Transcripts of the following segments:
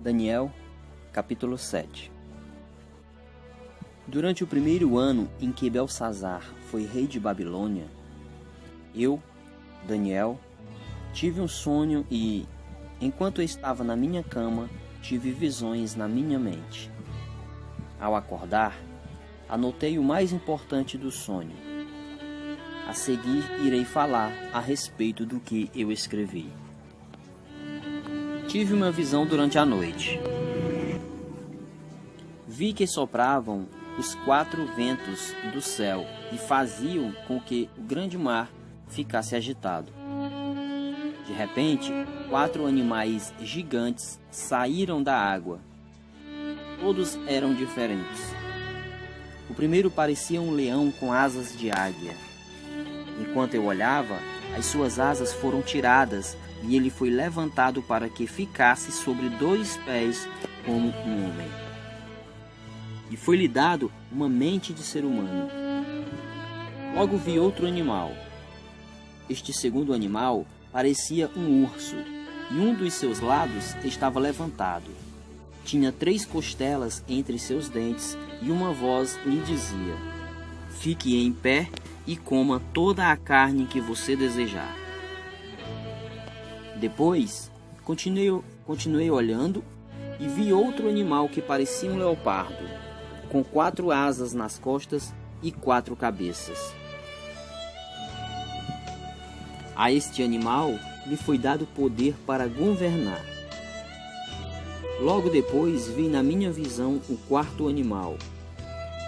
Daniel, capítulo 7. Durante o primeiro ano em que Belsazar foi rei de Babilônia, eu, Daniel, tive um sonho e, enquanto eu estava na minha cama, tive visões na minha mente. Ao acordar, anotei o mais importante do sonho. A seguir, irei falar a respeito do que eu escrevi. Tive uma visão durante a noite. Vi que sopravam os 4 ventos do céu e faziam com que o grande mar ficasse agitado. De repente, 4 animais gigantes saíram da água. Todos eram diferentes. O primeiro parecia um leão com asas de águia. Enquanto eu olhava, as suas asas foram tiradas e ele foi levantado para que ficasse sobre 2 pés como um homem. E foi-lhe dado uma mente de ser humano. Logo vi outro animal. Este segundo animal parecia um urso, e um dos seus lados estava levantado. Tinha 3 costelas entre seus dentes, e uma voz lhe dizia: "Fique em pé e coma toda a carne que você desejar." Depois, continuei olhando e vi outro animal que parecia um leopardo, com 4 asas nas costas e 4 cabeças. A este animal lhe foi dado poder para governar. Logo depois vi na minha visão o 4º animal.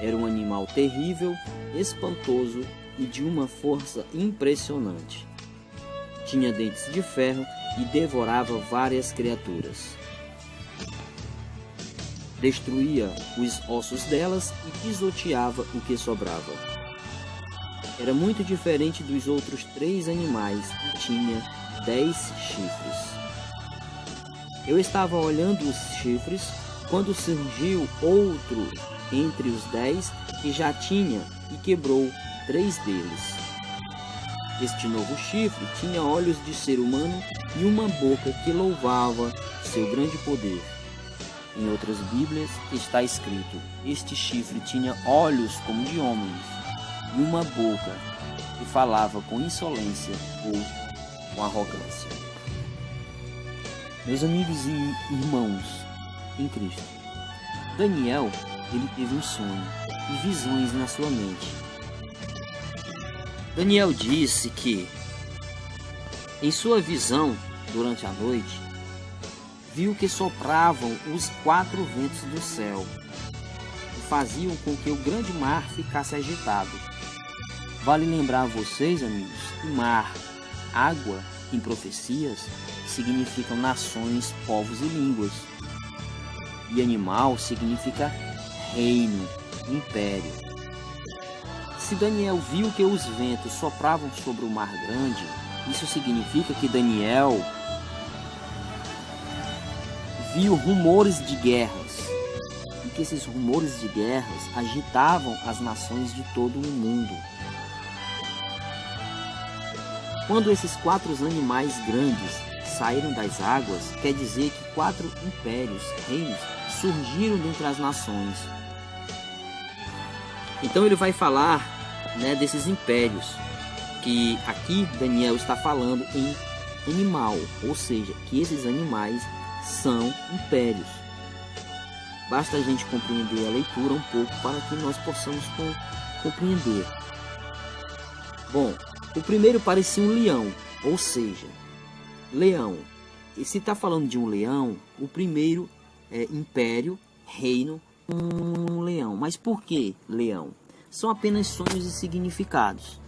Era um animal terrível, espantoso e de uma força impressionante. Tinha dentes de ferro e devorava várias criaturas. Destruía os ossos delas e pisoteava o que sobrava. Era muito diferente dos outros 3 animais e tinha 10 chifres. Eu estava olhando os chifres quando surgiu outro entre os 10 que já tinha e quebrou 3 deles. Este novo chifre tinha olhos de ser humano e uma boca que louvava seu grande poder. Em outras Bíblias está escrito: este chifre tinha olhos como de homens e uma boca que falava com insolência ou com arrogância. Meus amigos e irmãos em Cristo, Daniel, ele teve um sonho e visões na sua mente. Daniel disse que, em sua visão, durante a noite, viu que sopravam os 4 ventos do céu e faziam com que o grande mar ficasse agitado. Vale lembrar a vocês, amigos, que mar, água, em profecias, significam nações, povos e línguas. E animal significa reino, império. Se Daniel viu que os ventos sopravam sobre o mar grande, isso significa que Daniel viu rumores de guerras, e que esses rumores de guerras agitavam as nações de todo o mundo. Quando esses 4 animais grandes saíram das águas, quer dizer que 4 impérios, reinos, surgiram dentre as nações. Então ele vai falar, desses impérios, que aqui Daniel está falando em animal, ou seja, que esses animais são impérios. Basta a gente compreender a leitura um pouco para que nós possamos compreender. Bom, o primeiro parecia um leão, ou seja, leão. E se está falando de um leão, o primeiro é império, reino, um leão. Mas por que leão? São apenas sonhos e significados.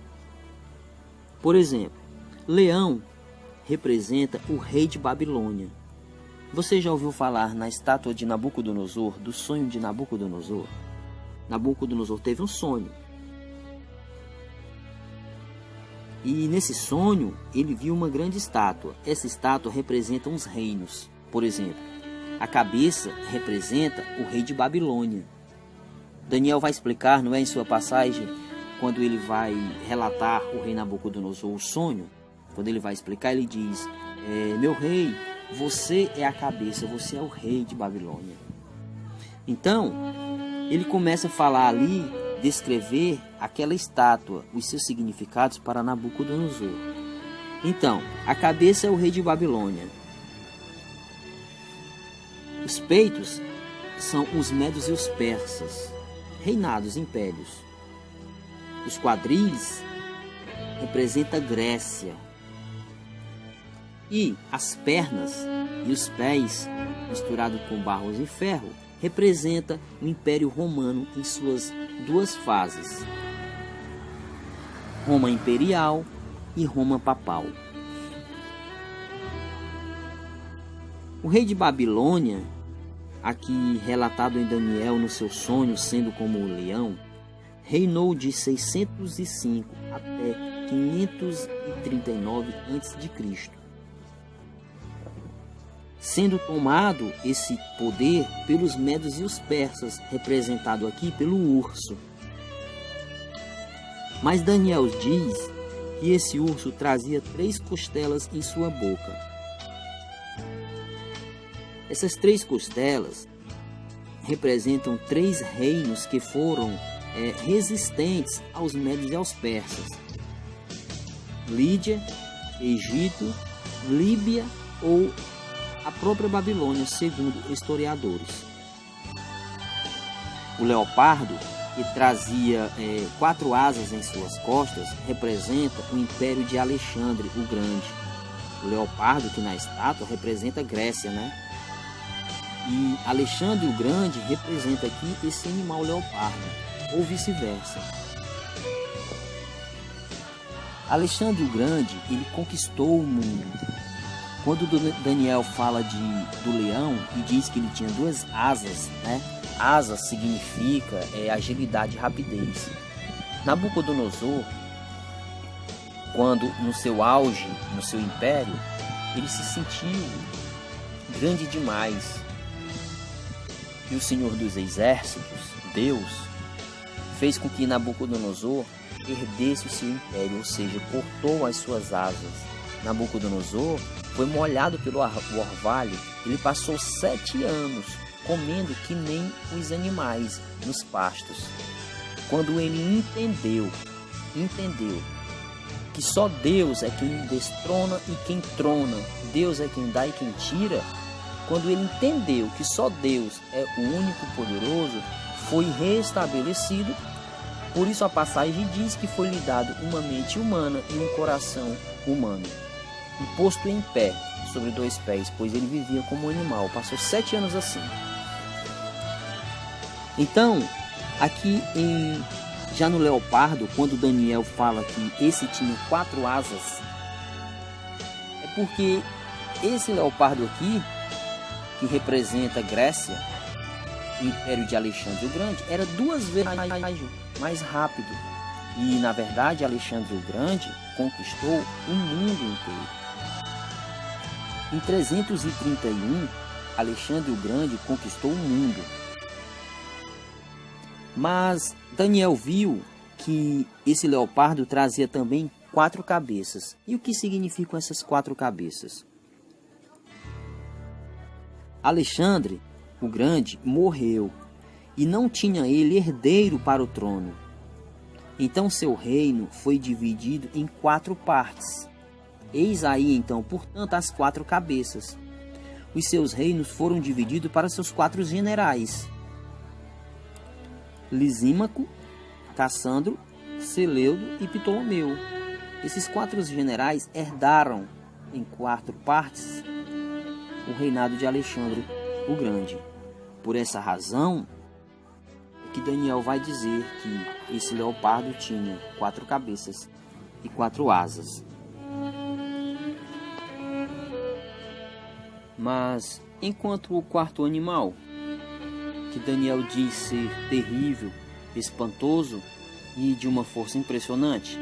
Por exemplo, leão representa o rei de Babilônia. Você já ouviu falar na estátua de Nabucodonosor, do sonho de Nabucodonosor? Nabucodonosor teve um sonho. E nesse sonho, ele viu uma grande estátua. Essa estátua representa uns reinos. Por exemplo, a cabeça representa o rei de Babilônia. Daniel vai explicar, não é, em sua passagem, quando ele vai relatar o rei Nabucodonosor o sonho, quando ele vai explicar, ele diz: meu rei, você é a cabeça, você é o rei de Babilônia. Então, ele começa a falar ali, descrever aquela estátua, os seus significados para Nabucodonosor. Então, a cabeça é o rei de Babilônia. Os peitos são os medos e os persas, reinados, impérios. Os quadris representam a Grécia. E as pernas e os pés, misturados com barros e ferro, representa o Império Romano em suas duas fases: Roma Imperial e Roma Papal. O rei de Babilônia, aqui relatado em Daniel no seu sonho, sendo como o leão, reinou de 605 até 539 a.C., sendo tomado esse poder pelos medos e os persas, representado aqui pelo urso. Mas Daniel diz que esse urso trazia 3 costelas em sua boca. Essas 3 costelas representam 3 reinos que foram resistentes aos medos e aos persas: Lídia, Egito, Líbia ou a própria Babilônia, segundo historiadores. O leopardo, que trazia 4 asas em suas costas, representa o Império de Alexandre o Grande. O leopardo, que na estátua representa a Grécia, né? E Alexandre o Grande representa aqui esse animal leopardo, ou vice-versa. Alexandre o Grande, ele conquistou o mundo. Quando Daniel fala do leão e diz que ele tinha 2 asas, né? Asas significa agilidade e rapidez. Nabucodonosor, quando no seu auge, no seu império, ele se sentiu grande demais. E o Senhor dos Exércitos, Deus, fez com que Nabucodonosor perdesse o seu império, ou seja, cortou as suas asas. Nabucodonosor foi molhado pelo orvalho. Ele passou 7 anos comendo que nem os animais nos pastos. Quando ele entendeu que só Deus é quem destrona e quem trona, Deus é quem dá e quem tira, quando ele entendeu que só Deus é o único poderoso, foi restabelecido. Por isso a passagem diz que foi lhe dado uma mente humana e um coração humano, e posto em pé sobre 2 pés, pois ele vivia como um animal. Passou 7 anos assim. Então, aqui já no leopardo, quando Daniel fala que esse tinha 4 asas, é porque esse leopardo aqui, que representa a Grécia, o Império de Alexandre o Grande, era 2 vezes mais rápido. E, na verdade, Alexandre o Grande conquistou o mundo inteiro. Em 331, Alexandre o Grande conquistou o mundo. Mas Daniel viu que esse leopardo trazia também 4 cabeças. E o que significam essas 4 cabeças? Alexandre o Grande morreu e não tinha ele herdeiro para o trono. Então seu reino foi dividido em 4 partes. Eis aí então, portanto, as 4 cabeças. Os seus reinos foram divididos para seus 4 generais: Lisímaco, Cassandro, Seleudo e Ptolomeu. Esses 4 generais herdaram em 4 partes o reinado de Alexandre o Grande. Por essa razão que Daniel vai dizer que esse leopardo tinha 4 cabeças e 4 asas. Mas enquanto o 4º animal, que Daniel diz ser terrível, espantoso e de uma força impressionante,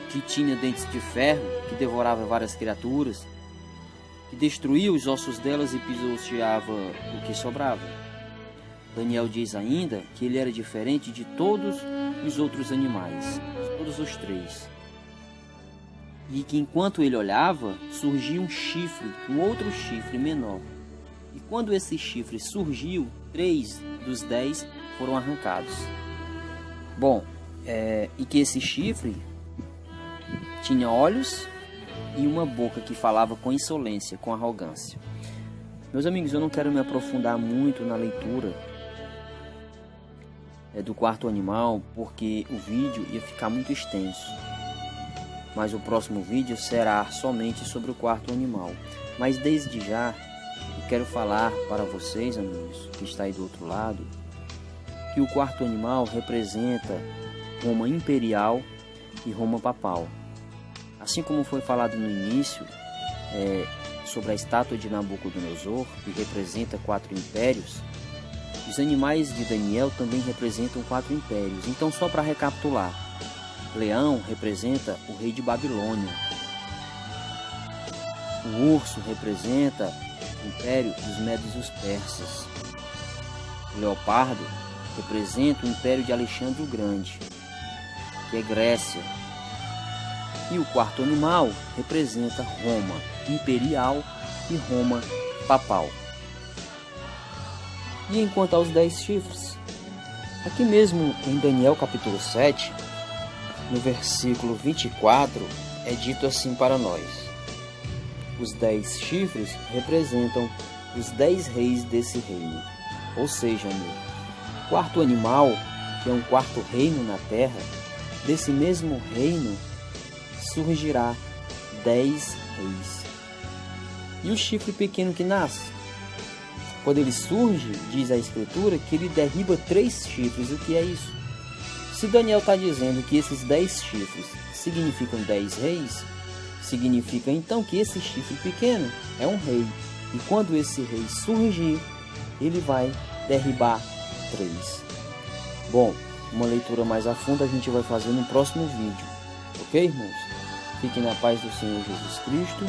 que tinha dentes de ferro, que devorava várias criaturas, que destruía os ossos delas e pisoteava o que sobrava. Daniel diz ainda que ele era diferente de todos os outros animais, todos os 3. e que enquanto ele olhava, surgia um chifre, um outro chifre menor. E quando esse chifre surgiu, 3 dos 10 foram arrancados. Bom, e que esse chifre tinha olhos e uma boca que falava com insolência, com arrogância. Meus amigos, eu não quero me aprofundar muito na leitura do quarto animal, porque o vídeo ia ficar muito extenso. Mas o próximo vídeo será somente sobre o quarto animal. Mas desde já, eu quero falar para vocês, amigos, que está aí do outro lado, que o quarto animal representa Roma imperial e Roma papal. Assim como foi falado no início sobre a estátua de Nabucodonosor, que representa 4 impérios, os animais de Daniel também representam 4 impérios. Então, só para recapitular, leão representa o rei de Babilônia, o urso representa o império dos Medos e os persas, o leopardo representa o império de Alexandre o Grande, que é Grécia, e o quarto animal representa Roma imperial e Roma papal. E enquanto aos 10 chifres, aqui mesmo em Daniel capítulo 7, no versículo 24, é dito assim para nós: os 10 chifres representam os 10 reis desse reino. Ou seja, o quarto animal, que é um quarto reino na terra, desse mesmo reino surgirá 10 reis. E o chifre pequeno que nasce? Quando ele surge, diz a escritura que ele derriba 3 chifres. O que é isso? Se Daniel está dizendo que esses 10 chifres significam 10 reis, significa então que esse chifre pequeno é um rei. E quando esse rei surgir, ele vai derribar 3. Bom, uma leitura mais a fundo a gente vai fazer no próximo vídeo. Ok, irmãos? Fiquem na paz do Senhor Jesus Cristo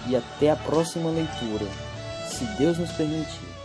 e até a próxima leitura, se Deus nos permitir.